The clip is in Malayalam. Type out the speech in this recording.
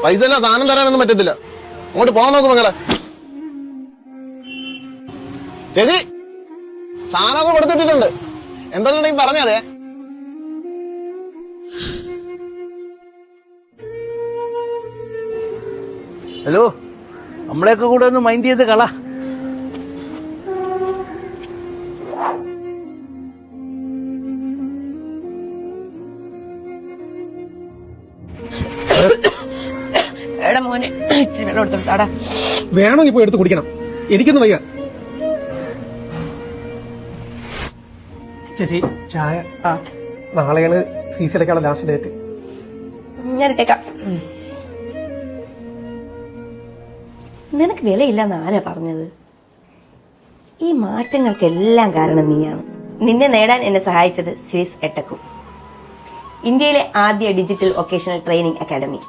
പൈസ ഇല്ല, സാധനം തരാനൊന്നും പറ്റത്തില്ല. അങ്ങോട്ട് പോകാൻ നോക്കും മകളെ. ചേച്ചി, സാധനമൊക്കെ കൊടുത്തിട്ടുണ്ട്. എന്തുണ്ടെങ്കിൽ പറഞ്ഞതേ. ഹലോ, നമ്മളെയൊക്കെ കൂടെ ഒന്ന് മൈൻഡ് ചെയ്ത് കള. എടാ മോനെ, ഇച്ചിരി വെള്ളം എടുത്തോട്ടാടാ. വേണോ ഇപ്പൊ എടുത്ത് കുടിക്കണം, എനിക്കൊന്നും വയ്യ. ചേച്ചി ചായ. നാളെയാണ് CC അടയ്ക്കാനുള്ള ലാസ്റ്റ് ഡേറ്റ്. ഞാൻ ഇട്ടേക്കാം. നിനക്ക് വിലയില്ലെന്ന് ആരാ പറഞ്ഞത്? ഈ മാറ്റങ്ങൾക്കെല്ലാം കാരണം നീയാണ്. നിന്നെ നേടാൻ എന്നെ സഹായിച്ചത് സ്വിസ് എട്ടക്കും, ഇന്ത്യയിലെ ആദ്യ ഡിജിറ്റൽ വൊക്കേഷണൽ ട്രെയിനിങ് അക്കാദമി.